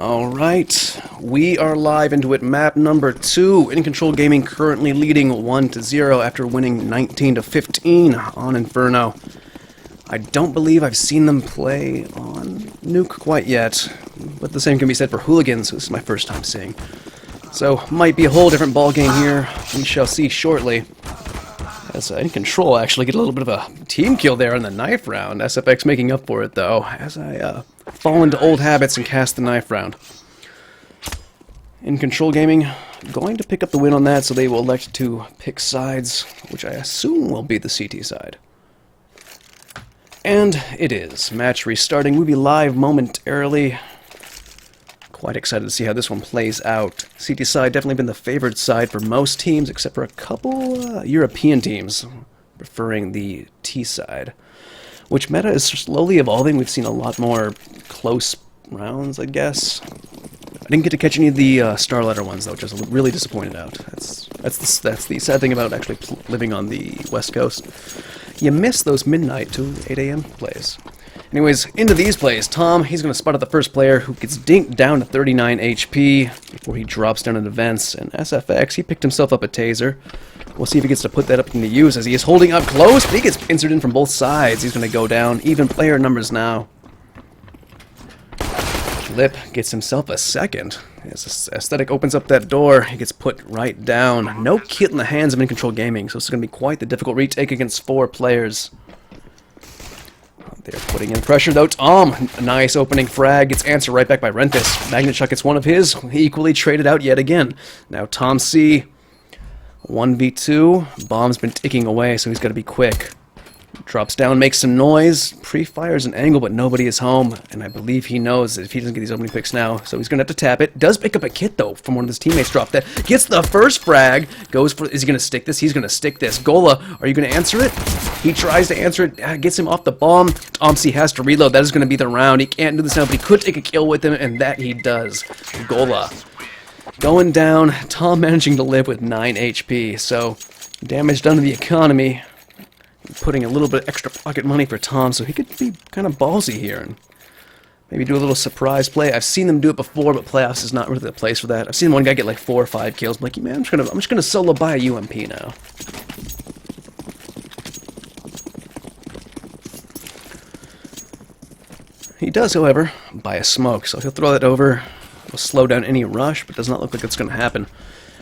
Alright, we are live into it. Map number 2. InControl Gaming currently leading 1-0 after winning 19-15 on Inferno. I don't believe I've seen them play on Nuke quite yet, but the same can be said for h00liGaNz, who this is my first time seeing. So, might be a whole different ball game here. We shall see shortly. As InControl actually get a little bit of a team kill there in the knife round. SFX making up for it, though, as I fall into old habits and cast the knife round. InControl Gaming going to pick up the win on that, so they will elect to pick sides, which I assume will be the CT side. And it is. Match restarting. We'll be live momentarily. Quite excited to see how this one plays out. CT side definitely been the favored side for most teams, except for a couple European teams preferring the T side. Which meta is slowly evolving. We've seen a lot more close rounds, I guess. I didn't get to catch any of the star letter ones, though, which I was really disappointed out. That's the sad thing about actually living on the West Coast. You miss those midnight to 8 a.m. plays. Anyways, into these plays. Tom, he's going to spot out the first player who gets dinked down to 39 HP before he drops down into vents. And SFX, he picked himself up a taser. We'll see if he gets to put that up into use as he is holding up close, but he gets pincered in from both sides. He's going to go down. Even player numbers now. Flip gets himself a second. As Aesthetic opens up that door, he gets put right down. No kit in the hands of InControl Gaming, so it's going to be quite the difficult retake against 4 players. They're putting in pressure, though. Tom, a nice opening frag, gets answered right back by Rentis. Magnet Chuck gets one of his, equally traded out yet again. Now Tom C, 1v2. Bomb's been ticking away, so he's got to be quick. Drops down, makes some noise, pre-fires an angle, but nobody is home. And I believe he knows that if he doesn't get these opening picks now, so he's going to have to tap it. Does pick up a kit, though, from one of his teammates dropped that. Gets the first frag, goes for, is he going to stick this? He's going to stick this. Gola, are you going to answer it? He tries to answer it, gets him off the bomb. Tom C has to reload. That is going to be the round. He can't do this now, but he could take a kill with him, and that he does. Gola going down. Tom managing to live with 9 HP, so damage done to the economy. Putting a little bit extra pocket money for Tom, so he could be kind of ballsy here and maybe do a little surprise play. I've seen them do it before, but playoffs is not really the place for that. I've seen one guy get like 4 or 5 kills. I'm like, man, I'm just gonna solo buy a UMP now. He does, however, buy a smoke, so he'll throw that over. Will slow down any rush, but does not look like it's going to happen.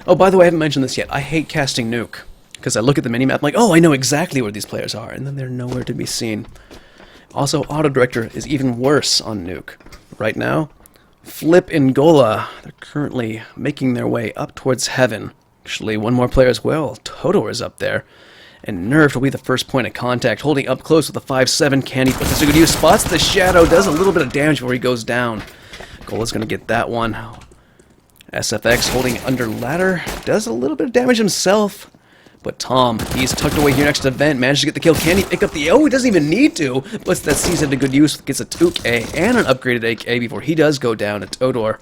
Oh, by the way, I haven't mentioned this yet. I hate casting Nuke. Because I look at the minimap, I'm like, oh, I know exactly where these players are, and then they're nowhere to be seen. Also, Auto Director is even worse on Nuke. Right now, Flip and Gola, they're currently making their way up towards heaven. Actually, one more player as well. Todor is up there. And Nerf will be the first point of contact, holding up close with the 5-7. Can he put this to good use? Spots the shadow, does a little bit of damage before he goes down. Gola's going to get that one. SFX holding under ladder, does a little bit of damage himself. But Tom, he's tucked away here next to the vent, managed to get the kill. Can he pick up the... Oh, he doesn't even need to. Puts that season to good use, gets a 2K and an upgraded AK before he does go down to Todor.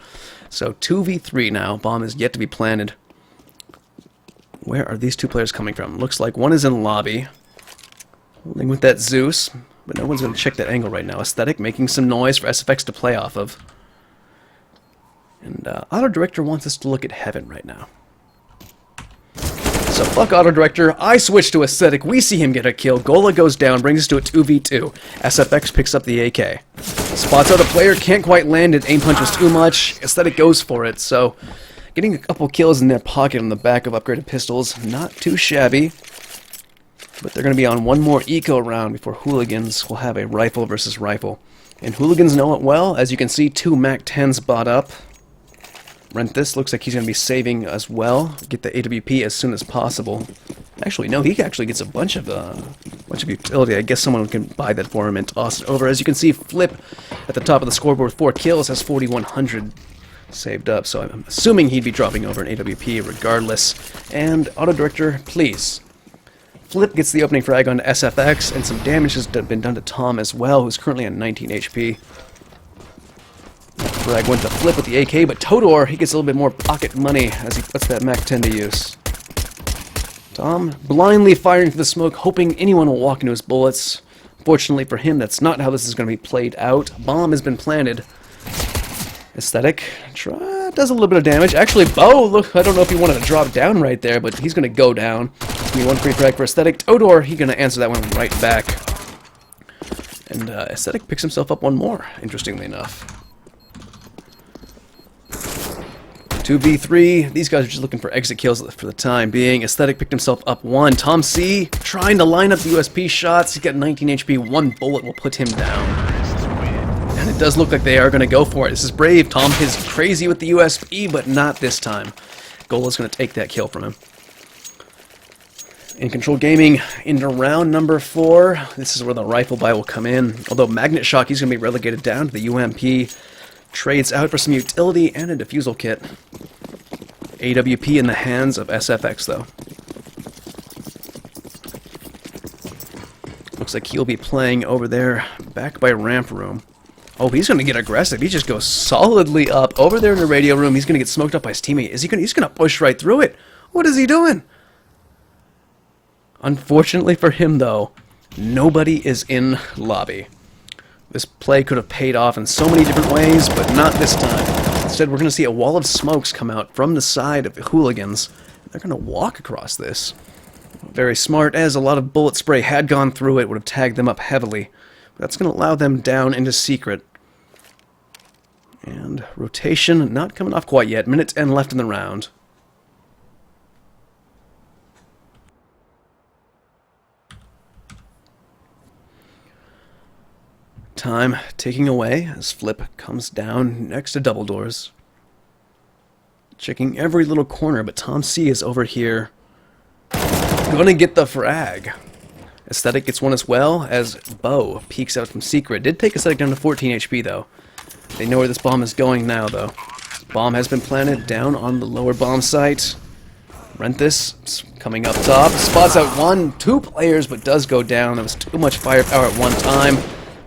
So 2v3 now. Bomb is yet to be planted. Where are these 2 players coming from? Looks like one is in lobby, holding with that Zeus, but no one's going to check that angle right now. Aesthetic making some noise for SFX to play off of. And Auto Director wants us to look at heaven right now. So fuck Auto Director, I switch to Aesthetic, we see him get a kill, Gola goes down, brings us to a 2v2. SFX picks up the AK. Spots out a player, can't quite land it, aim punch was too much, Aesthetic goes for it, so getting a couple kills in their pocket on the back of upgraded pistols, not too shabby. But they're going to be on one more eco round before h00liGaNz will have a rifle versus rifle. And h00liGaNz know it well, as you can see 2 MAC-10s bought up. Rentis looks like he's going to be saving as well. Get the AWP as soon as possible. Actually, no, he actually gets a bunch of utility. I guess someone can buy that for him and toss it over. As you can see, Flip at the top of the scoreboard with 4 kills has 4,100 saved up. So I'm assuming he'd be dropping over an AWP regardless. And Auto Director, please. Flip gets the opening frag on SFX, and some damage has been done to Tom as well, who's currently on 19 HP. Frag went to Flip with the AK, but Todor, he gets a little bit more pocket money as he puts that MAC-10 to use. Tom blindly firing for the smoke, hoping anyone will walk into his bullets. Fortunately for him, that's not how this is going to be played out. Bomb has been planted. Aesthetic does a little bit of damage. Actually, Bo, look, I don't know if he wanted to drop down right there, but he's going to go down. Give me one free frag for Aesthetic. Todor, he's going to answer that one right back. And Aesthetic picks himself up one more, interestingly enough. 2v3. These guys are just looking for exit kills for the time being. Aesthetic picked himself up one. Tom C trying to line up the USP shots. He's got 19 HP. One bullet will put him down. And it does look like they are going to go for it. This is brave. Tom is crazy with the USP, but not this time. Gola's going to take that kill from him. InControl Gaming into round number 4. This is where the rifle buy will come in. Although Magnet Shock, he's going to be relegated down to the UMP. Trades out for some utility and a defusal kit. AWP in the hands of SFX, though. Looks like he'll be playing over there, back by ramp room. Oh, he's going to get aggressive. He just goes solidly up. Over there in the radio room, he's going to get smoked up by his teammate. He's going to push right through it. What is he doing? Unfortunately for him, though, nobody is in lobby. This play could have paid off in so many different ways, but not this time. Instead, we're going to see a wall of smokes come out from the side of the hooligans. They're going to walk across this. Very smart, as a lot of bullet spray had gone through it, would have tagged them up heavily. That's going to allow them down into secret. And rotation not coming off quite yet. Minute 10 left in the round. Time ticking away as Flip comes down next to double doors. Checking every little corner, but Tom C is over here. Gonna get the frag. Aesthetic gets one as well as Bo peeks out from secret. Did take Aesthetic down to 14 HP though. They know where this bomb is going now though. Bomb has been planted down on the lower bomb site. Renthis coming up top. Spots out two players, but does go down. There was too much firepower at one time.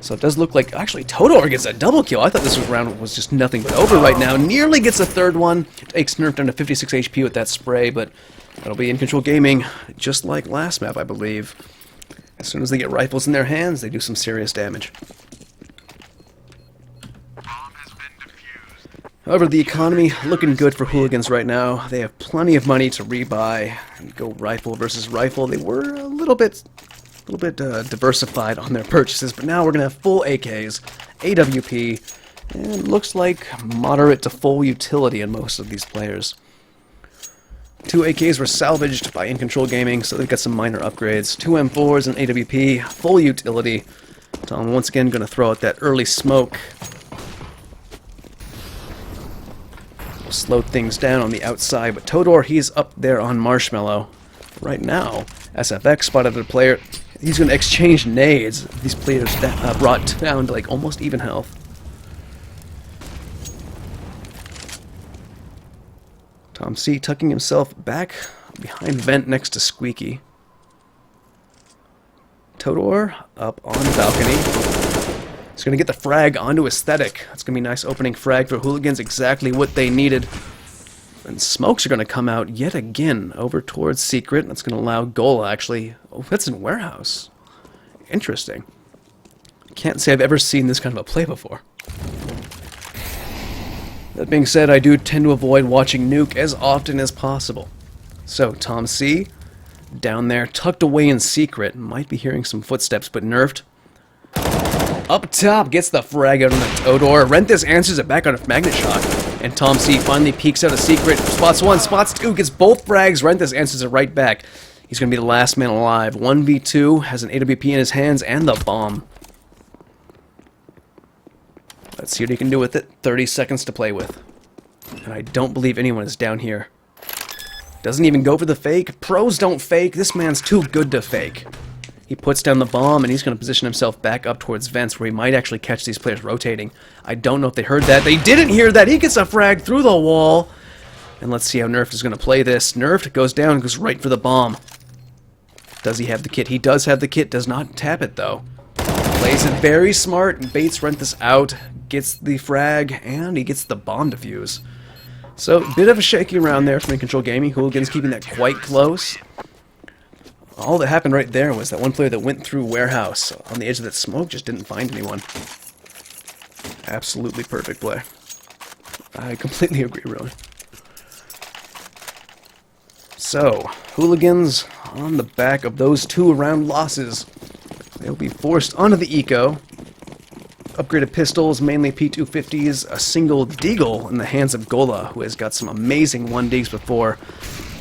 So it does look like, actually, Todor gets a double kill. I thought this round was just nothing but over right now. Nearly gets a third one. Takes Nerf down to 56 HP with that spray, but that'll be InControl Gaming, just like last map, I believe. As soon as they get rifles in their hands, they do some serious damage. However, the economy looking good for hooligans right now. They have plenty of money to rebuy and go rifle versus rifle. They were a little bit diversified on their purchases, but now we're going to have full AKs, AWP, and looks like moderate to full utility in most of these players. 2 AKs were salvaged by InControl Gaming, so they've got some minor upgrades. 2 M4s and AWP, full utility. Tom once again going to throw out that early smoke. We'll slow things down on the outside, but Todor, he's up there on Marshmallow. Right now, SFX spotted a player. He's going to exchange nades. These players brought down to like almost even health. Tom C tucking himself back behind vent next to Squeaky. Todor up on the balcony. He's going to get the frag onto Aesthetic. That's going to be a nice opening frag for hooligans, exactly what they needed. And smokes are going to come out yet again over towards secret. That's going to allow Gola, actually. Oh, that's in warehouse. Interesting. Can't say I've ever seen this kind of a play before. That being said, I do tend to avoid watching Nuke as often as possible. So, Tom C, down there, tucked away in secret. Might be hearing some footsteps, but nerfed. Up top, gets the frag out on the Todor. Renthis answers it back on a Magnet Shock. And Tom C finally peeks out a secret. Spots 1, spots 2, gets both frags. Renthis answers it right back. He's going to be the last man alive. 1v2, has an AWP in his hands and the bomb. Let's see what he can do with it. 30 seconds to play with. And I don't believe anyone is down here. Doesn't even go for the fake. Pros don't fake. This man's too good to fake. He puts down the bomb, and he's going to position himself back up towards vents, where he might actually catch these players rotating. I don't know if they heard that. They didn't hear that. He gets a frag through the wall. And let's see how Nerfed is going to play this. Nerfed goes down and goes right for the bomb. Does he have the kit? He does have the kit. Does not tap it, though. Plays it very smart. Baits Renthis out. Gets the frag, and he gets the bomb defuse. So, a bit of a shaky round there from InControl Gaming. Hooligans keeping that quite close. All that happened right there was that one player that went through warehouse on the edge of that smoke just didn't find anyone. Absolutely perfect play. I completely agree, Rowan. So, hooligans on the back of those 2-round losses. They'll be forced onto the eco. Upgraded pistols, mainly P250s, a single deagle in the hands of Gola, who has got some amazing 1Ds before.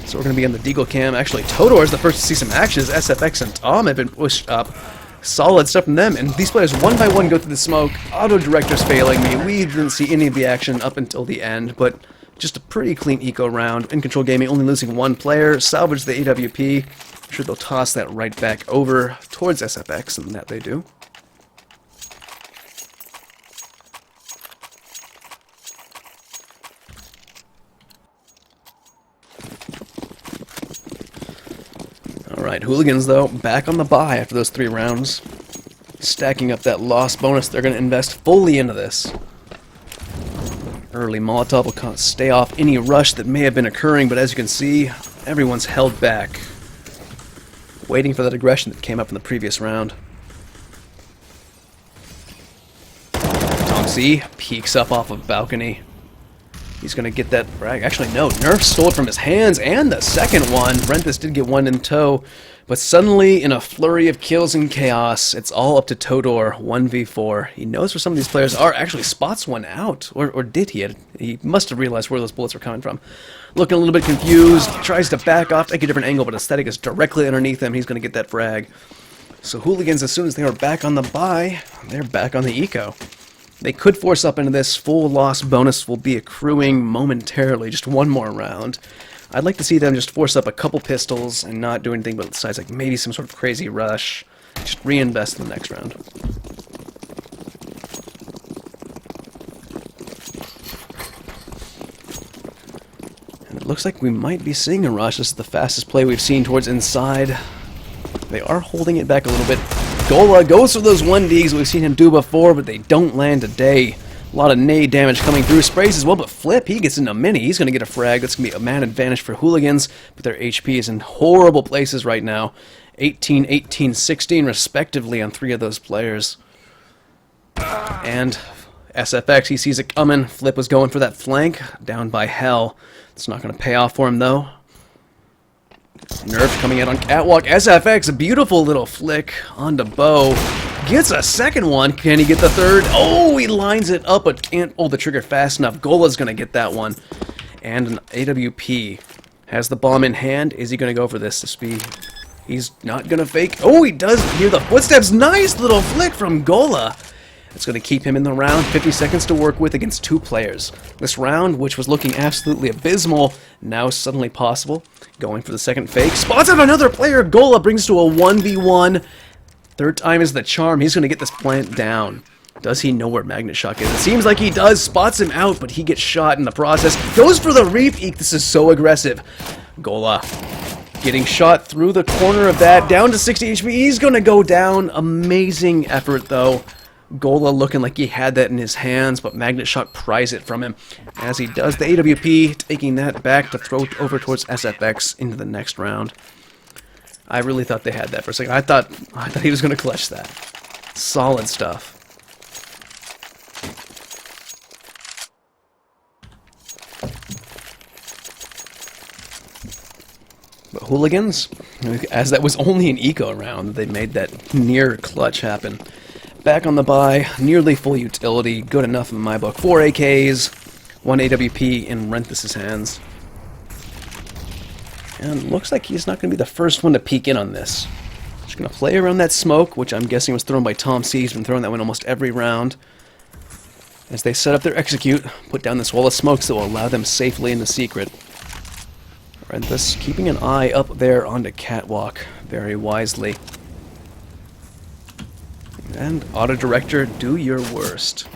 So we're going to be on the deagle cam. Actually, Todor is the first to see some actions. SFX and Tom have been pushed up. Solid stuff from them, and these players one by one go through the smoke. Auto-director's failing me. We didn't see any of the action up until the end, but just a pretty clean eco round. InControl Gaming only losing 1 player. Salvage the AWP. I'm sure they'll toss that right back over towards SFX, and that they do. Alright, hooligans though, back on the bye after those 3 rounds. Stacking up that loss bonus, they're going to invest fully into this. Early Molotov will stay off any rush that may have been occurring, but as you can see, everyone's held back. Waiting for that aggression that came up in the previous round. Tom C peeks up off of balcony. He's going to get that frag. Actually, no. Nerf stole it from his hands, and the second one. Renthis did get one in tow. But suddenly, in a flurry of kills and chaos, it's all up to Todor, 1v4. He knows where some of these players are. Actually spots one out. Or did he? He must have realized where those bullets were coming from. Looking a little bit confused. Tries to back off, take a different angle, but Aesthetic is directly underneath him. He's going to get that frag. So hooligans, as soon as they are back on the bye, they're back on the eco. They could force up into this. Full loss bonus will be accruing momentarily. Just one more round. I'd like to see them just force up a couple pistols and not do anything but besides like maybe some sort of crazy rush. Just reinvest in the next round. And it looks like we might be seeing a rush. This is the fastest play we've seen towards inside. They are holding it back a little bit. Gola goes for those 1Ds we've seen him do before, but they don't land today. A lot of nade damage coming through. Sprays as well, but Flip, he gets into a mini. He's going to get a frag. That's going to be a man advantage for hooligans, but their HP is in horrible places right now. 18, 18, 16 respectively on 3 of those players. And SFX, he sees it coming. Flip was going for that flank. Down by hell. It's not going to pay off for him, though. Nerf coming out on Catwalk. SFX, a beautiful little flick onto Bo. Gets a second one. Can he get the third? Oh, he lines it up, but can't pull the trigger fast enough. Gola's going to get that one. And an AWP has the bomb in hand. Is he going to go for this? He's not going to fake. Oh, he does hear the footsteps. Nice little flick from Gola. It's going to keep him in the round. 50 seconds to work with against 2 players. This round, which was looking absolutely abysmal, now suddenly possible. Going for the second fake. Spots out another player. Gola brings to a 1v1. Third time is the charm. He's going to get this plant down. Does he know where Magnet Shock is? It seems like he does. Spots him out, but he gets shot in the process. Goes for the repeat. This is so aggressive. Gola getting shot through the corner of that. Down to 60 HP. He's going to go down. Amazing effort, though. Gola looking like he had that in his hands, but Magnet Shock pries it from him. As he does, the AWP taking that back to throw over towards SFX into the next round. I really thought they had that for a second. I thought he was going to clutch that. Solid stuff. But hooligans, as that was only an eco round, they made that near clutch happen. Back on the bye, nearly full utility, good enough in my book. 4 AKs, 1 AWP in Renthis' hands. And looks like he's not going to be the first one to peek in on this. Just going to play around that smoke, which I'm guessing was thrown by Tom C. He's been throwing that one almost every round. As they set up their execute, put down this wall of smokes that will allow them safely into secret. Renthis keeping an eye up there onto Catwalk very wisely. And auto-director, do your worst.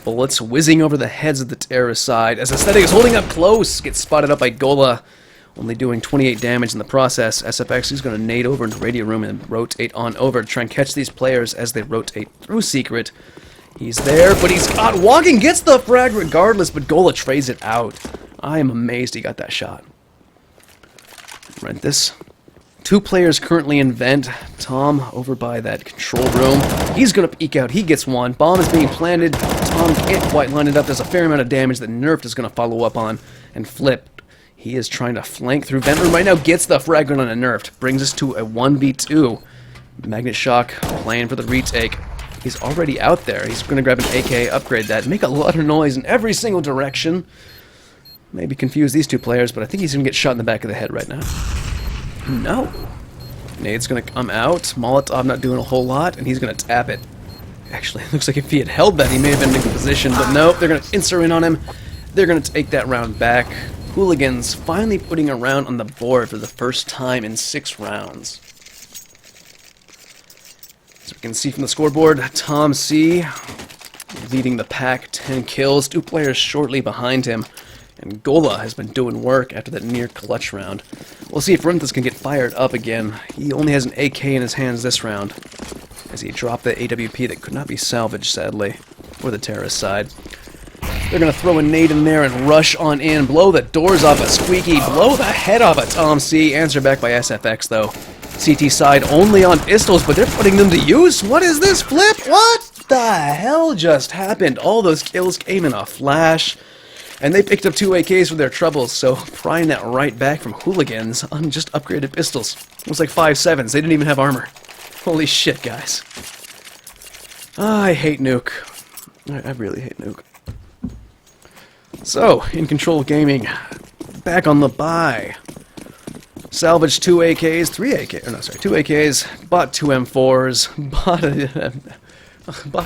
Bullets whizzing over the heads of the terrorist side as Aesthetic is holding up close. Gets spotted up by Gola, only doing 28 damage in the process. SFX is going to nade over into radio room and rotate on over to try and catch these players as they rotate through secret. He's there, but he's caught walking, gets the frag regardless, but Gola trades it out. I am amazed he got that shot. Renthis Two players currently in vent. Tom over by that control room. He's going to peek out. He gets one. Bomb is being planted. Tom can't quite line it up. There's a fair amount of damage that Nerfed is going to follow up on. And Flip, he is trying to flank through vent room right now. Gets the fragment on a Nerfed. Brings us to a 1v2. Magnet Shock playing for the retake. He's already out there. He's going to grab an AK, upgrade that, make a lot of noise in every single direction. Maybe confuse these two players, but I think he's going to get shot in the back of the head right now. No. Nade's going to come out. Molotov not doing a whole lot, and he's going to tap it. Actually, it looks like if he had held that, he may have been in a good position, but no, they're going to insert in on him. They're going to take that round back. h00liGaNz finally putting a round on the board for the first time in 6 rounds. So we can see from the scoreboard, Tom C leading the pack, 10 kills, 2 players shortly behind him. And Gola has been doing work after that near clutch round. We'll see if Renthis can get fired up again. He only has an AK in his hands this round, as he dropped the AWP that could not be salvaged, sadly, for the terrorist side. They're going to throw a nade in there and rush on in, blow the doors off a Squeaky, blow the head off a Tom C. Answer back by SFX, though. CT side only on pistols, but they're putting them to use? What is this, Flip? What the hell just happened? All those kills came in a flash. And they picked up 2 AKs for their troubles, so prying that right back from h00liGaNz on just upgraded pistols. It was like 5.7s. They didn't even have armor. Holy shit, guys. I hate Nuke. I really hate Nuke. So, InControl Gaming, back on the buy. Salvaged 2 AKs, 3 AKs, no, sorry, 2 AKs, bought 2 M4s, bought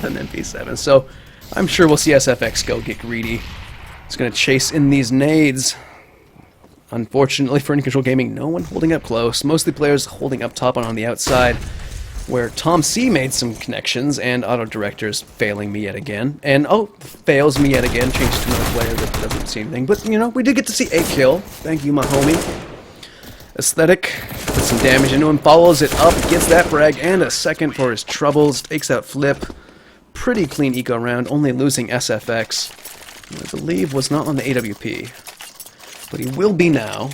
an MP7, so I'm sure we'll see SFX go get greedy. It's going to chase in these nades. Unfortunately for InControl Gaming, no one holding up close. Most of the players holding up top and on the outside, where Tom C made some connections, and Auto Director's failing me yet again. And, oh, fails me yet again. Changed to another player that doesn't see anything. But, you know, we did get to see a kill. Thank you, my homie. Aesthetic, put some damage into him, follows it up, gets that frag, and a second for his troubles. Takes out Flip. Pretty clean eco round, only losing SFX. I believe was not on the AWP, but he will be now.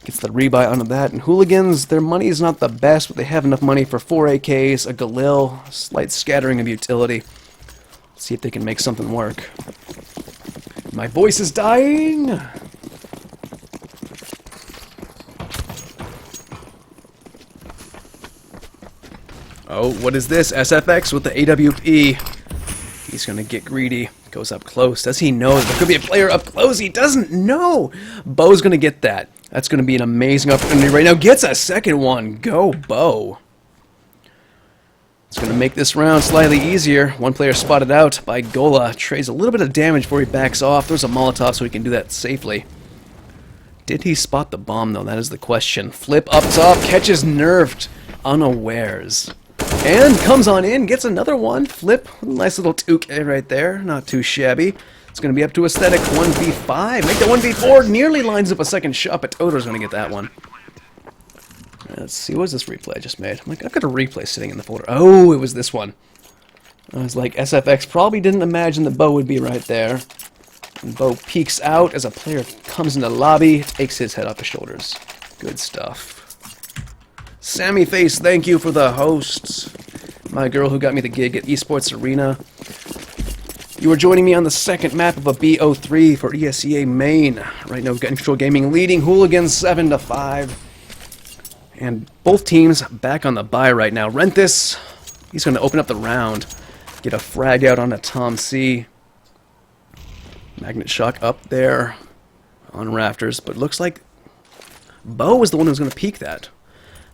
Gets the rebuy onto that, and h00liGaNz, their money is not the best, but they have enough money for 4 AKs, a Galil, slight scattering of utility. Let's see if they can make something work. My voice is dying! Oh, what is this? SFX with the AWP. He's gonna get greedy. Goes up close. Does he know there could be a player up close? He doesn't know. Bo's going to get that. That's going to be an amazing opportunity right now. Gets a second one. Go, Bo. It's going to make this round slightly easier. One player spotted out by Gola. Trades a little bit of damage before he backs off. There's a Molotov so he can do that safely. Did he spot the bomb, though? That is the question. Flip up top. Catches Nerfed unawares. And comes on in, gets another one. Flip, nice little 2K right there. Not too shabby. It's going to be up to Aesthetic 1v5. Make the 1v4. Nearly lines up a second shot, but Toto's going to get that one. Let's see, what was this replay I just made? I'm like, I've got a replay sitting in the folder. Oh, it was this one. I was like, SFX probably didn't imagine that Bo would be right there. And Bo peeks out as a player comes in the lobby, takes his head off his shoulders. Good stuff. Sammy Face, thank you for the hosts. My girl who got me the gig at Esports Arena. You are joining me on the second map of a BO3 for ESEA main. Right now we've got InControl Gaming leading h00liGaNz 7-5. And both teams back on the bye right now. Renthis, he's going to open up the round. Get a frag out on a Tom C. Magnet Shock up there on rafters. But looks like Bo was the one who's going to peek that.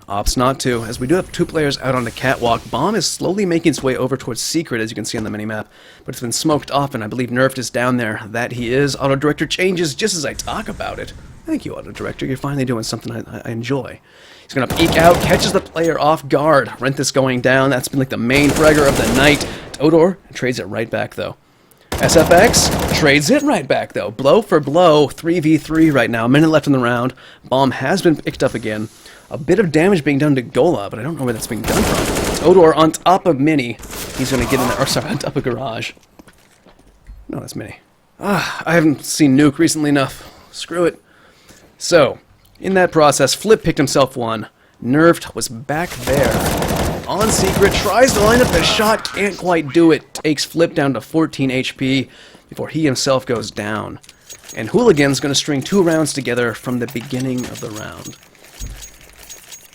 Opts not to, as we do have 2 players out on the catwalk. Bomb is slowly making its way over towards Secret, as you can see on the minimap, but it's been smoked off, and I believe Nerfed is down there. That he is. Auto Director changes just as I talk about it. Thank you, Auto Director. You're finally doing something I enjoy. He's going to peek out, catches the player off guard. Renthis going down. That's been like the main fragger of the night. Todor trades it right back, though. SFX trades it right back, though. Blow for blow, 3v3 right now. A minute left in the round. Bomb has been picked up again. A bit of damage being done to Gola, but I don't know where that's being done from. Todor on top of Mini. He's going to get in there. Or sorry, on top of Garage. No, that's Mini. I haven't seen Nuke recently enough. Screw it. So, in that process, Flip picked himself one. Nerfed was back there. On secret, tries to line up the shot, can't quite do it. Takes Flip down to 14 HP before he himself goes down. And h00liGaNz going to string 2 rounds together from the beginning of the round.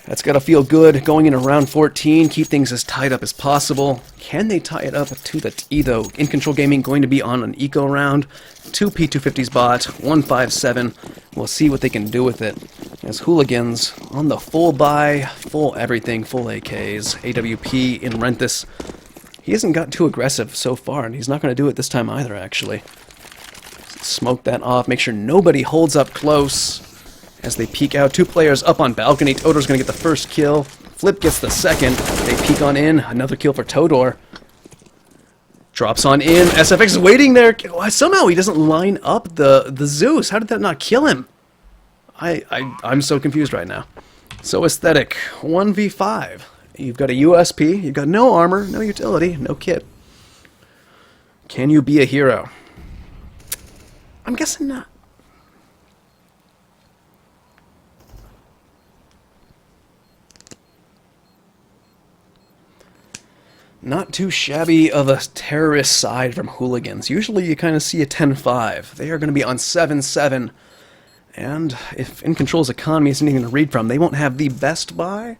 That's got to feel good going into round 14, keep things as tied up as possible. Can they tie it up to the T, though? InControl Gaming going to be on an eco round. 2 P250s bot, 157. We'll see what they can do with it. As h00liGaNz on the full buy, full everything, full AKs, AWP in Renthis. He hasn't got too aggressive so far, and he's not going to do it this time either, actually. Smoke that off, make sure nobody holds up close. As they peek out, 2 players up on balcony. Todor's going to get the first kill. Flip gets the second. They peek on in. Another kill for Todor. Drops on in. SFX is waiting there. Somehow he doesn't line up the Zeus. How did that not kill him? I'm so confused right now. So aesthetic. 1v5. You've got a USP. You've got no armor, no utility, no kit. Can you be a hero? I'm guessing not. Not too shabby of a terrorist side from h00liGaNz. Usually you kind of see a 10-5. They are going to be on 7-7. And if InControl's economy isn't even to read from, they won't have the best buy.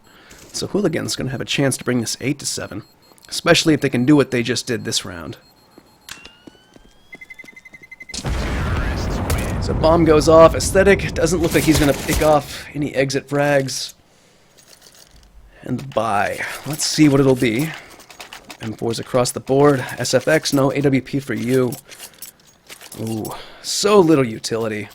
So h00liGaNz is going to have a chance to bring this 8-7. Especially if they can do what they just did this round. So bomb goes off. Aesthetic doesn't look like he's going to pick off any exit frags. And the buy. Let's see what it'll be. M4's across the board. SFX, no AWP for you. Ooh, so little utility.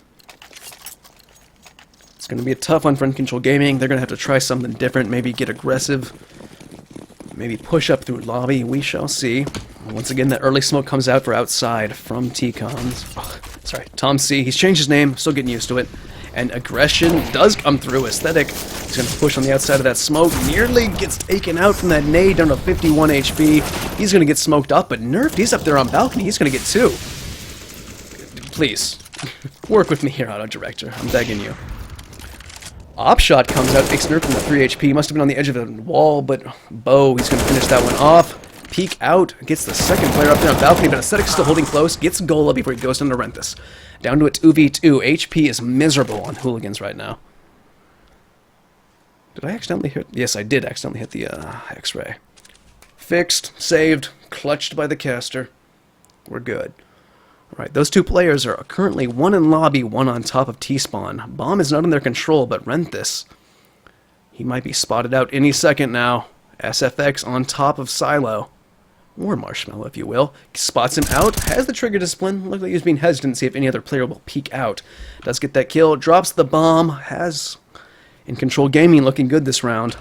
It's going to be a tough one for InControl Gaming. They're going to have to try something different. Maybe get aggressive. Maybe push up through lobby. We shall see. Once again, that early smoke comes out for outside from T-Cons. Oh, sorry, Tom C. He's changed his name. Still getting used to it. And aggression does come through. Aesthetic. He's going to push on the outside of that smoke. Nearly gets taken out from that nade down to 51 HP. He's going to get smoked up, but Nerfed, he's up there on balcony. He's going to get 2. Please. Work with me here, Auto Director. I'm begging you. Opshot comes out, takes Nerfed from the 3 HP. Must have been on the edge of the wall, but Bo, he's going to finish that one off. Peek out, gets the second player up there on balcony, but Aesthetic's still holding close. Gets Gola before he goes down to Renthis. Down to a 2v2. HP is miserable on h00liGaNz right now. Did I accidentally hit? Yes, I did accidentally hit the X-ray. Fixed, saved, clutched by the caster. We're good. Alright, those 2 players are currently 1 in lobby, 1 on top of T-spawn. Bomb is not in their control, but Renthis, he might be spotted out any second now. SFX on top of Silo. Or Marshmallow, if you will. Spots him out, has the trigger discipline. Looked like he was being hesitant to see if any other player will peek out. Does get that kill, drops the bomb, has InControl Gaming looking good this round.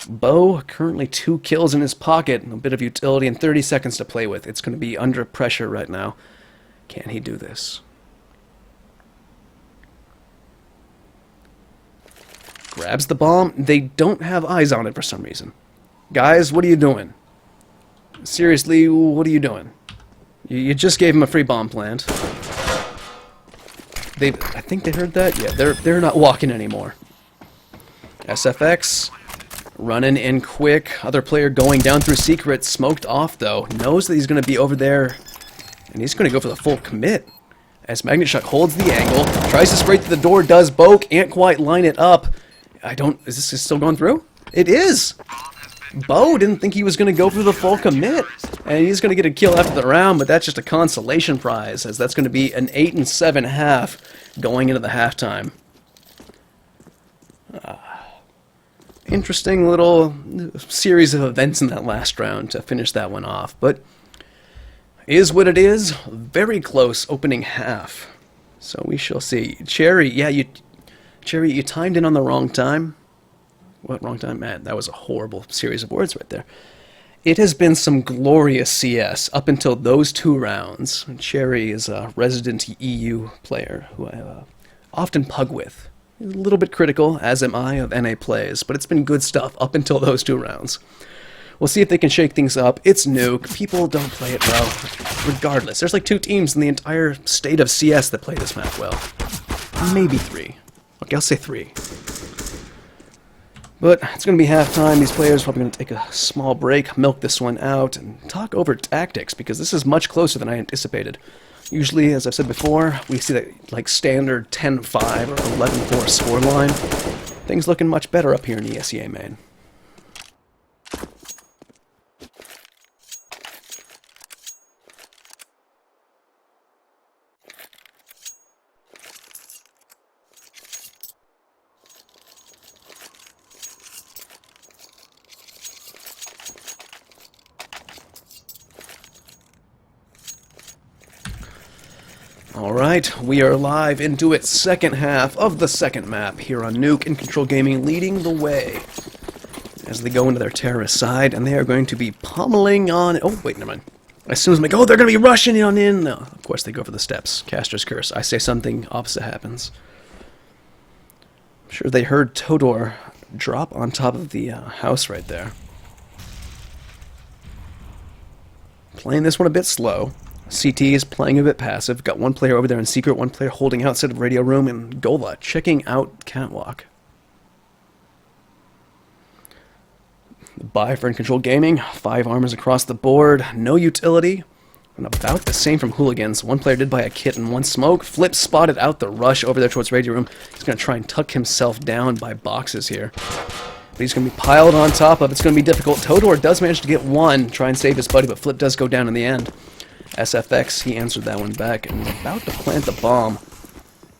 Bo, currently 2 kills in his pocket, a bit of utility and 30 seconds to play with. It's going to be under pressure right now. Can he do this? Grabs the bomb. They don't have eyes on it for some reason. Guys, what are you doing? Seriously, what are you doing? You just gave him a free bomb plant. I think they heard that? Yeah, they're not walking anymore. SFX running in quick. Other player going down through secret. Smoked off, though. Knows that he's going to be over there. And he's going to go for the full commit. As Magnet Shot holds the angle. Tries to spray through the door. Does Bo. Can't quite line it up. Is this still going through? It is! Bo didn't think he was going to go for the full commit. And he's going to get a kill after the round, but that's just a consolation prize, as that's going to be an 8-7 half going into the halftime. Interesting little series of events in that last round to finish that one off, but is what it is. Very close opening half. So we shall see. Cherry, yeah, Cherry, you timed in on the wrong time. What wrong time? Man, that was a horrible series of words right there. It has been some glorious CS up until those 2 rounds. Cherry is a resident EU player who I often pug with. A little bit critical, as am I, of NA plays, but it's been good stuff up until those 2 rounds. We'll see if they can shake things up. It's Nuke. People don't play it well. Regardless, there's like 2 teams in the entire state of CS that play this map well. Maybe 3. Okay, I'll say 3. But it's going to be halftime. These players are probably going to take a small break, milk this one out, and talk over tactics, because this is much closer than I anticipated. Usually, as I've said before, we see that like standard 10-5 or 11-4 scoreline. Things looking much better up here in ESEA main. Alright, we are live into its second half of the second map here on Nuke. InControl Gaming leading the way as they go into their terrorist side, and they are going to be pummeling on... Oh, wait, never mind. As soon as I'm like, oh, they're going to be rushing on in! No, of course they go for the steps. Caster's Curse. I say something, opposite happens. I'm sure they heard Todor drop on top of the house right there. Playing this one a bit slow. CT is playing a bit passive. Got one player over there in secret, one player holding outside of radio room, and Gola checking out catwalk. The buy for InControl Gaming, 5 armors across the board, no utility, and about the same from h00liGaNz. One player did buy a kit and one smoke. Flip spotted out the rush over there towards radio room. He's going to try and tuck himself down by boxes here. But he's going to be piled on top of. It's going to be difficult. Todor does manage to get one, try and save his buddy, but Flip does go down in the end. SFX, he answered that one back and about to plant the bomb.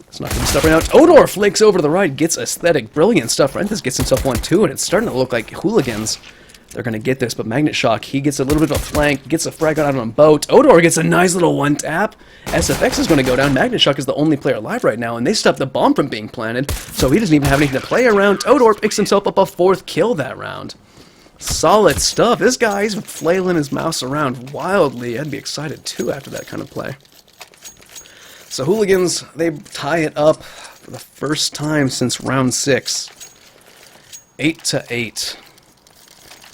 It's not going to be stuff right now. Todor flakes over to the right, gets aesthetic, brilliant stuff. Renthis gets himself one too, and it's starting to look like h00liGaNz. They're going to get this, but Magnet Shock, he gets a little bit of a flank, gets a frag out on boat. Todor gets a nice little one tap. SFX is going to go down. Magnet Shock is the only player alive right now, and they stopped the bomb from being planted, so he doesn't even have anything to play around. Todor picks himself up a 4th kill that round. Solid stuff. This guy's flailing his mouse around wildly. I'd be excited too after that kind of play. So h00liGaNz, they tie it up for the first time since round 6. 8-8.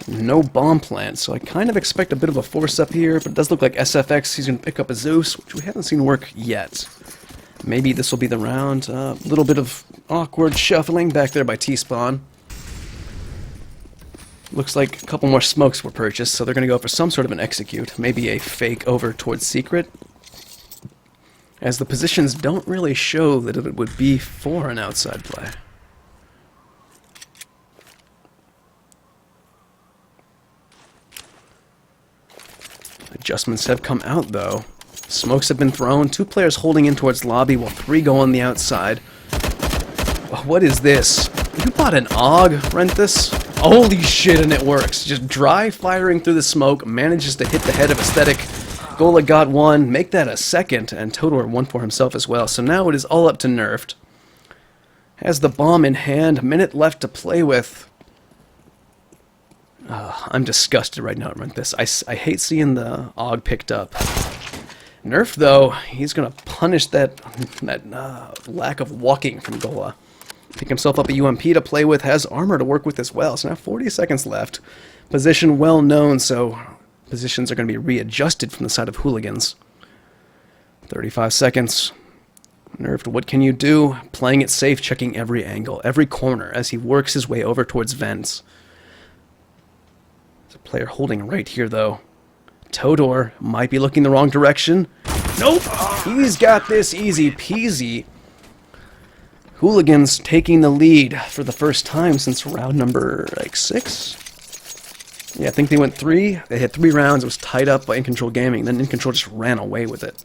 No bomb plant, so I kind of expect a bit of a force up here, but it does look like SFX, he's going to pick up a Zeus, which we haven't seen work yet. Maybe this will be the round. A little bit of awkward shuffling back there by T-Spawn. Looks like a couple more smokes were purchased, so they're going to go for some sort of an execute. Maybe a fake over towards secret. As the positions don't really show that it would be for an outside play. Adjustments have come out, though. Smokes have been thrown. 2 players holding in towards lobby, while 3 go on the outside. What is this? You bought an AUG, Renthis? Holy shit, and it works. Just dry firing through the smoke, manages to hit the head of Aesthetic. Gola got one, make that a 2nd, and Todor one for himself as well. So now it is all up to Nerfed. Has the bomb in hand, a minute left to play with. I'm disgusted right now at Renthis. I hate seeing the AUG picked up. Nerfed, though, he's going to punish that lack of walking from Gola. Pick himself up a UMP to play with, has armor to work with as well. So now 40 seconds left. Position well known, so positions are going to be readjusted from the side of h00liGaNz. 35 seconds. Nerfed, what can you do? Playing it safe, checking every angle, every corner as he works his way over towards vents. There's a player holding right here, though. Todor might be looking the wrong direction. Nope! He's got this easy peasy. h00liGaNz taking the lead for the first time since round number, 6? Yeah, I think they went 3. They had 3 rounds. It was tied up by InControl Gaming. Then InControl just ran away with it.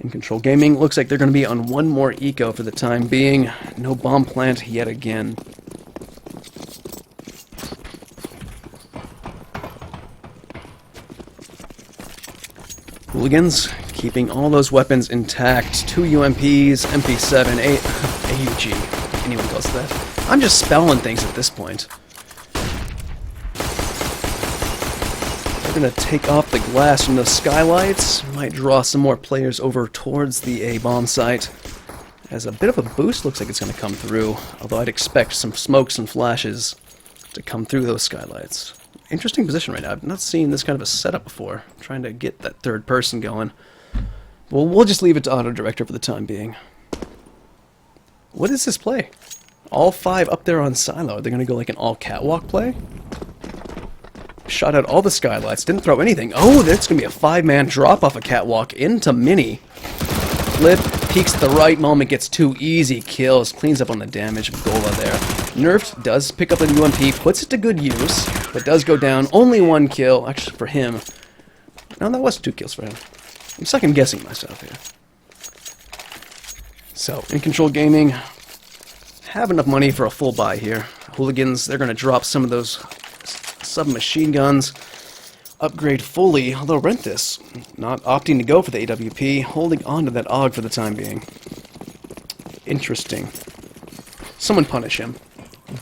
InControl Gaming looks like they're going to be on one more eco for the time being. No bomb plant yet again. h00liGaNz keeping all those weapons intact. 2 UMPs, MP7, AUG. Anyone calls it that. I'm just spelling things at this point. They're going to take off the glass from those skylights. Might draw some more players over towards the A-bomb site. As a bit of a boost looks like it's going to come through. Although I'd expect some smokes and flashes to come through those skylights. Interesting position right now. I've not seen this kind of a setup before. I'm trying to get that 3rd person going. Well, we'll just leave it to Auto Director for the time being. What is this play? All 5 up there on silo. Are they going to go like an all catwalk play? Shot out all the skylights. Didn't throw anything. Oh, that's going to be a 5-man drop off a catwalk into Mini. Flip. Peeks at the right moment. Gets 2 easy kills. Cleans up on the damage of Gola there. Nerfed does pick up an UMP. Puts it to good use. But does go down. Only 1 kill. Actually, for him. No, that was 2 kills for him. I'm second guessing myself here. So, InControl Gaming have enough money for a full buy here. Hooligans, they're going to drop some of those submachine guns. Upgrade fully, although rent this. Not opting to go for the AWP, holding on to that AUG for the time being. Interesting. Someone punish him.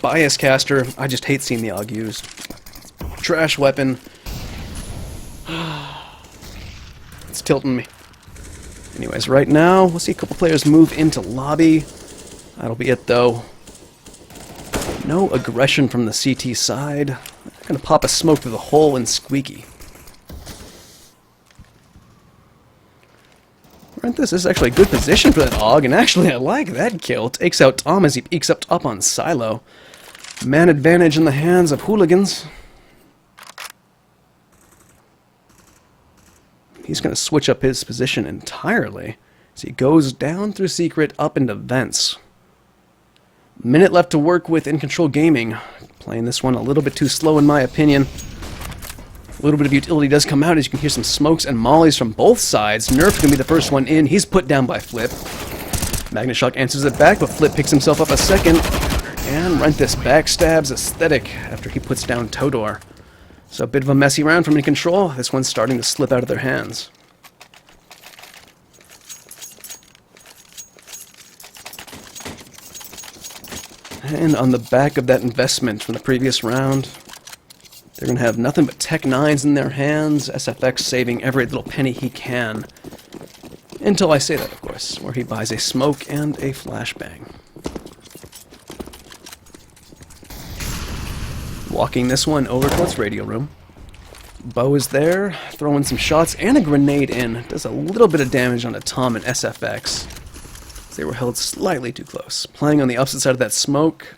Bias caster, I just hate seeing the AUG used. Trash weapon. It's tilting me. Anyways, right now, we'll see a couple players move into lobby. That'll be it, though. No aggression from the CT side. I'm going to pop a smoke through the hole in Squeaky. This is actually a good position for that AUG, and actually I like that kill. Takes out Tom as he peeks up top on Silo. Man advantage in the hands of Hooligans. He's going to switch up his position entirely. So he goes down through Secret, up into Vents. Minute left to work with InControl Gaming. Playing this one a little bit too slow in my opinion. A little bit of utility does come out as you can hear some smokes and mollies from both sides. Nerf's going to be the first one in. He's put down by Flip. Magnashock answers it back, but Flip picks himself up a second. And Renthis backstabs Aesthetic after he puts down Todor. So a bit of a messy round from InControl. This one's starting to slip out of their hands. And on the back of that investment from the previous round, they're going to have nothing but Tech 9s in their hands, SFX saving every little penny he can. Until I say that, of course, where he buys a smoke and a flashbang. Walking this one over towards radio room. Bo is there, throwing some shots and a grenade in. Does a little bit of damage onto Tom and SFX. They were held slightly too close. Playing on the opposite side of that smoke.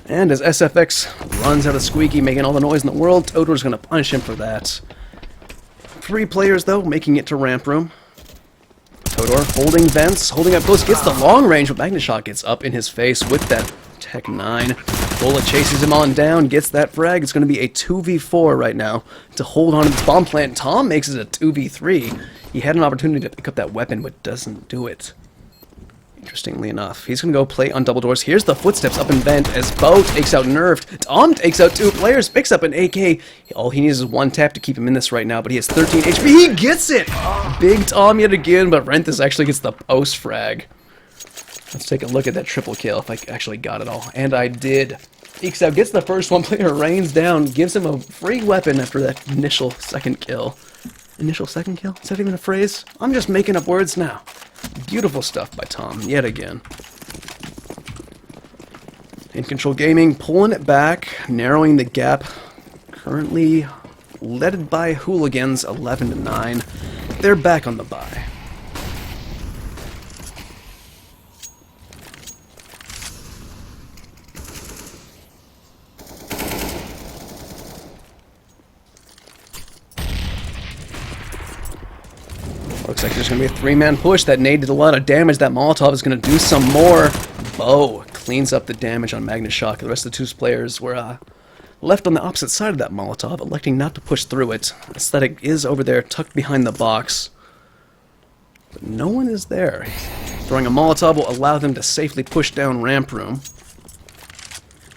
And as SFX runs out of Squeaky, making all the noise in the world, Todor's going to punish him for that. 3 players, though, making it to ramp room. Todor holding Vents, holding up close, gets the long range, but Magnashot gets up in his face with that Tech 9. Bullet chases him on down, gets that frag. It's going to be a 2v4 right now to hold on to this bomb plant. Tom makes it a 2v3. He had an opportunity to pick up that weapon, but doesn't do it. Interestingly enough, he's going to go play on double doors. Here's the footsteps up in Vent as Bo takes out Nerfed. Tom takes out 2 players, picks up an AK. All he needs is 1 tap to keep him in this right now, but he has 13 HP. He gets it! Big Tom yet again, but Renthis actually gets the post frag. Let's take a look at that triple kill, if I actually got it all. And I did. Peeks out, gets the first one, player rains down, gives him a free weapon after that initial second kill. Initial second kill? Is that even a phrase? I'm just making up words now. Beautiful stuff by Tom, yet again. InControl Gaming pulling it back, narrowing the gap. Currently led by Hooligans, 11-9. They're back on the bye. Looks like there's going to be a 3-man push. That nade did a lot of damage. That Molotov is going to do some more. Bo cleans up the damage on Magnashock. The rest of the 2 players were left on the opposite side of that Molotov, electing not to push through it. Aesthetic is over there, tucked behind the box. But no one is there. Throwing a Molotov will allow them to safely push down ramp room.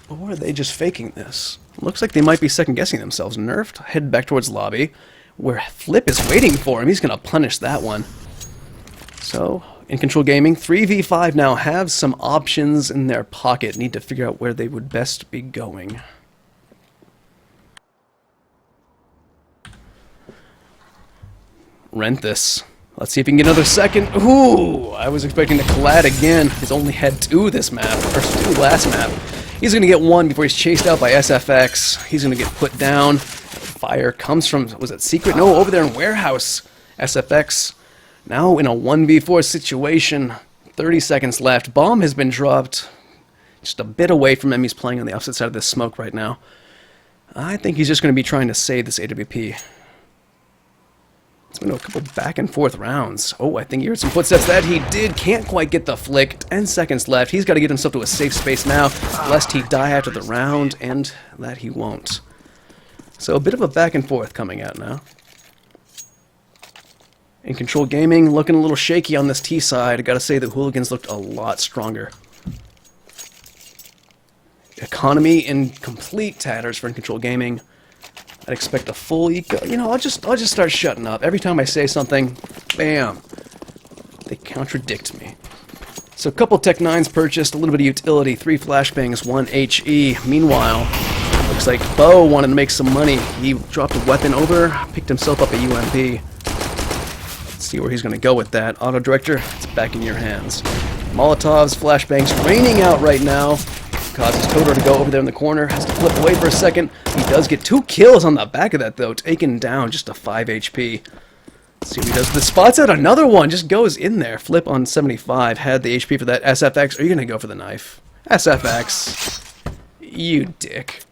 Or are they just faking this? Looks like they might be second-guessing themselves. Nerfed, head back towards lobby, where Flip is waiting for him. He's going to punish that one. So, InControl Gaming, 3v5 now have some options in their pocket. Need to figure out where they would best be going. Renthis. Let's see if he can get another second. Ooh, I was expecting to collide again. He's only had 2 this map, or 2 last map. He's going to get 1 before he's chased out by SFX. He's going to get put down. Fire comes from, was it Secret? No, over there in Warehouse. SFX Now in a 1v4 situation, 30 seconds left. Bomb has been dropped just a bit away from him. He's playing on the opposite side of the smoke right now. I think he's just going to be trying to save this AWP. It's been a couple back and forth rounds. Oh, I think he heard some footsteps. That he did. Can't quite get the flick. 10 seconds left. He's got to get himself to a safe space now, lest he die after the round, and that he won't. So a bit of a back and forth coming out now. InControl Gaming looking a little shaky on this T side. I gotta say the Hooligans looked a lot stronger. Economy in complete tatters for InControl Gaming. I'd expect a full eco. You know, I'll just start shutting up. Every time I say something, bam, they contradict me. So a couple Tech 9s purchased, a little bit of utility, 3 flashbangs, 1 HE. Meanwhile, looks like Bo wanted to make some money. He dropped a weapon over, picked himself up a UMP. See where he's going to go with that. Auto Director, it's back in your hands. Molotovs, flashbangs raining out right now. Causes Todor to go over there in the corner. Has to flip away for a second. He does get 2 kills on the back of that, though. Taken down just to 5 HP. Let's see what he does. The spots out another one. Just goes in there. Flip on 75. Had the HP for that. SFX. Are you going to go for the knife? SFX. You dick.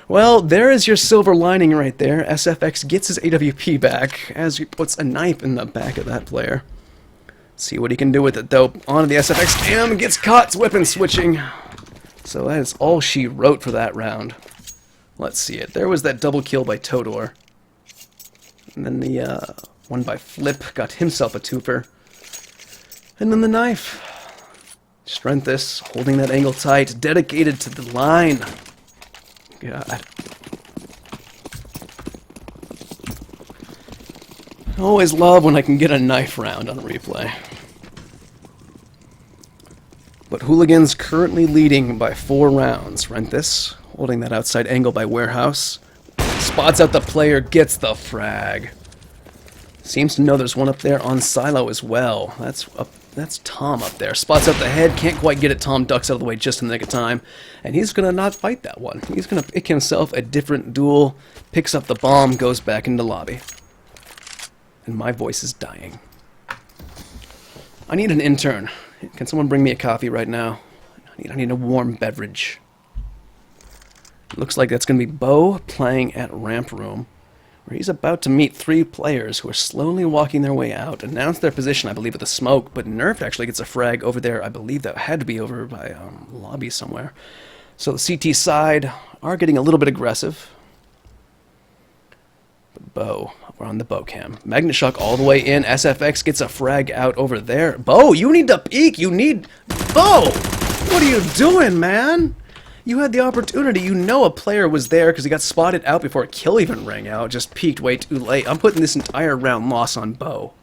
Well, there is your silver lining right there. SFX gets his AWP back as he puts a knife in the back of that player. See what he can do with it, though. Onto the SFX. Damn, gets caught. It's weapon switching. So that is all she wrote for that round. Let's see it. There was that double kill by Todor. And then the one by Flip got himself a twofer. And then the knife. Strenthus holding that angle tight. Dedicated to the line. God. I always love when I can get a knife round on a replay. But Hooligans currently leading by 4 rounds. Renthis holding that outside angle by Warehouse. Spots out the player, gets the frag. Seems to know there's one up there on Silo as well. That's Tom up there. Spots out the head, can't quite get it. Tom ducks out of the way just in the nick of time. And he's going to not fight that one. He's going to pick himself a different duel, picks up the bomb, goes back into lobby. And my voice is dying. I need an intern. Can someone bring me a coffee right now? I need a warm beverage. Looks like that's going to be Bo playing at Ramp Room, where he's about to meet 3 players who are slowly walking their way out. Announce their position, I believe, with the smoke, but Nerfed actually gets a frag over there. I believe that had to be over by lobby somewhere. So the CT side are getting a little bit aggressive. But Bo, we're on the Bo cam. Magnet Shock all the way in. SFX gets a frag out over there. Bo, you need to peek. You need... Bo! What are you doing, man? You had the opportunity. You know a player was there because he got spotted out before a kill even rang out. Just peeked way too late. I'm putting this entire round loss on Bo.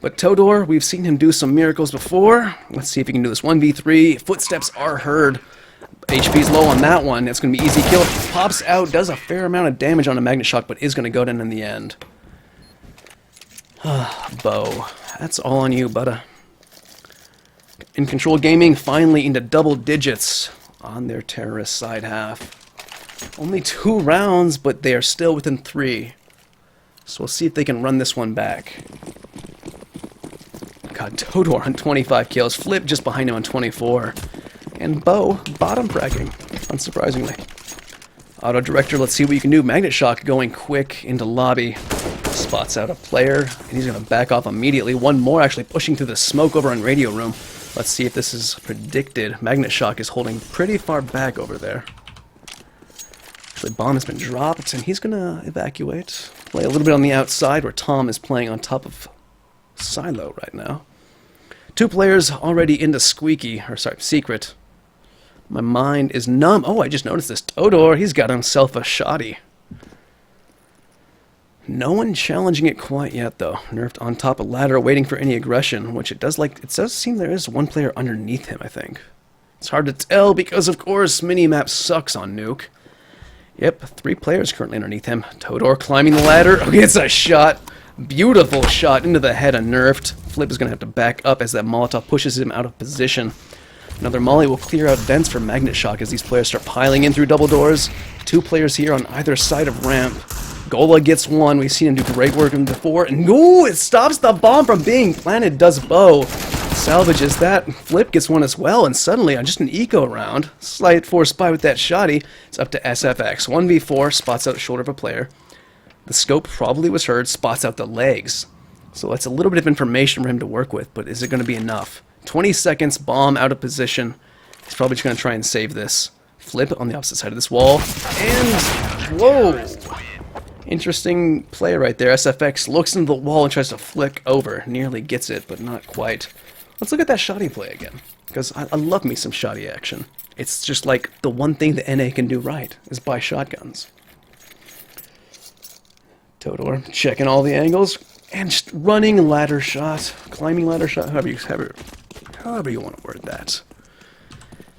But Todor, we've seen him do some miracles before. Let's see if he can do this. 1v3. Footsteps are heard. HP's low on that one. It's going to be easy kill. Pops out, does a fair amount of damage on a Magnet Shock, but is going to go down in the end. Bo, that's all on you, budda. InControl Gaming finally into double digits on their terrorist side half. Only 2 rounds, but they are still within 3. So we'll see if they can run this one back. God, Todor on 25 kills. Flip just behind him on 24. And Bo bottom fragging, unsurprisingly. Auto Director, let's see what you can do. Magnet Shock going quick into lobby. Spots out a player, and he's going to back off immediately. One more actually pushing through the smoke over on Radio Room. Let's see if this is predicted. Magnet Shock is holding pretty far back over there. Actually, bomb has been dropped, and he's going to evacuate. Play a little bit on the outside, where Tom is playing on top of Silo right now. 2 players already into Secret. My mind is numb. Oh, I just noticed this. Todor, he's got himself a shoddy. No one challenging it quite yet, though. Nerfed on top of ladder, waiting for any aggression, which it does seem there is one player underneath him, I think. It's hard to tell because, of course, minimap sucks on Nuke. Yep, 3 players currently underneath him. Todor climbing the ladder. Oh, gets a shot. Beautiful shot into the head of Nerfed. Flip is going to have to back up as that Molotov pushes him out of position. Another Molly will clear out vents for Magnet Shock as these players start piling in through double doors. 2 players here on either side of ramp. Gola gets one. We've seen him do great work before. And ooh, it stops the bomb from being planted, does Bo. Salvages that. Flip gets one as well. And suddenly, on just an eco round, slight force buy with that shoddy, it's up to SFX. 1v4, spots out shoulder of a player. The scope probably was heard, spots out the legs. So that's a little bit of information for him to work with, but is it going to be enough? 20 seconds, bomb out of position. He's probably just going to try and save this. Flip on the opposite side of this wall. And, whoa! Interesting play right there. SFX looks into the wall and tries to flick over. Nearly gets it, but not quite. Let's look at that shoddy play again, because I love me some shoddy action. It's just like the one thing that NA can do right, is buy shotguns. Todor checking all the angles, and just running ladder shot, climbing ladder shot, however you want to word that.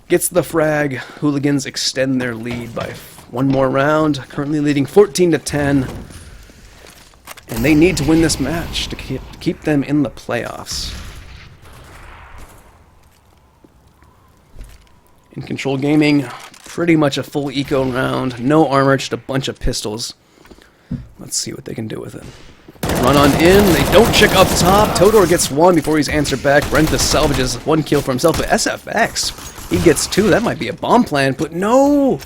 Gets the frag. h00liGaNz extend their lead by one more round, currently leading 14-10. And they need to win this match to keep them in the playoffs. InControl Gaming, pretty much a full eco round, no armor, just a bunch of pistols. Let's see what they can do with it. Run on in, they don't check up top. Todor gets one before he's answered back. Renthis salvages one kill for himself, but SFX, he gets two. That might be a bomb plant, but no!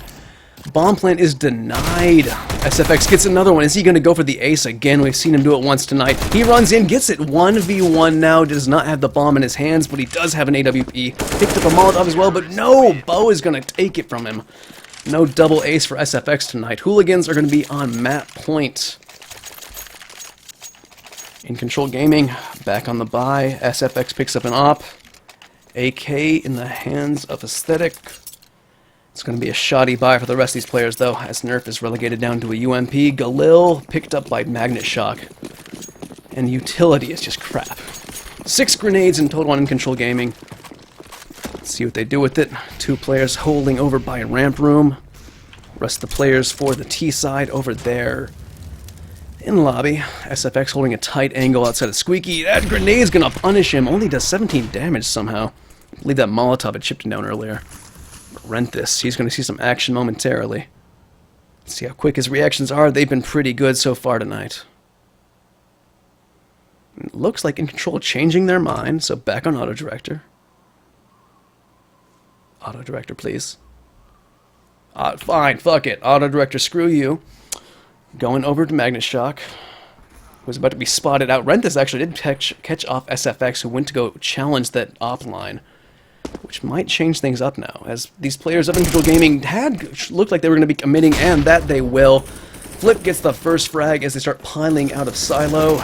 Bomb plant is denied. SFX gets another one. Is he going to go for the ace again? We've seen him do it once tonight. He runs in, gets it 1v1 now, does not have the bomb in his hands, but he does have an AWP. Picked up a Molotov as well, but no! Bo is going to take it from him. No double ace for SFX tonight. h00liGaNz are going to be on map point. InControl Gaming, back on the buy. SFX picks up an op. AK in the hands of Aesthetic. It's going to be a shoddy buy for the rest of these players, though, as Nerf is relegated down to a UMP. Galil picked up by Magnet Shock. And utility is just crap. 6 grenades in total on InControl Gaming. Let's see what they do with it. 2 players holding over by ramp room. Rest of the players for the T side over there. In lobby, SFX holding a tight angle outside of Squeaky. That grenade's gonna punish him. Only does 17 damage somehow. I believe that Molotov had chipped him down earlier. Renthis, he's gonna see some action momentarily. Let's see how quick his reactions are. They've been pretty good so far tonight. It looks like InControl changing their mind, so back on auto director. Auto director, please. Fine, fuck it. Auto director, screw you. Going over to Magnet Shock. Was about to be spotted out. Renthis actually did catch off SFX, who went to go challenge that op line, which might change things up now, as these players of InControl Gaming had looked like they were going to be committing, and that they will. Flip gets the first frag as they start piling out of silo,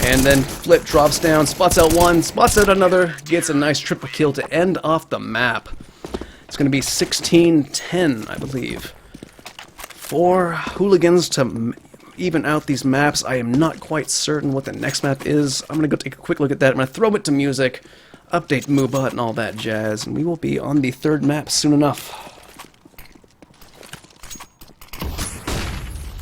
and then Flip drops down, spots out one, spots out another, gets a nice triple kill to end off the map. It's going to be 16-10, I believe. For h00liGaNz to even out these maps. I am not quite certain what the next map is. I'm going to go take a quick look at that. I'm going to throw it to music, update Moobot and all that jazz, and we will be on the 3rd map soon enough.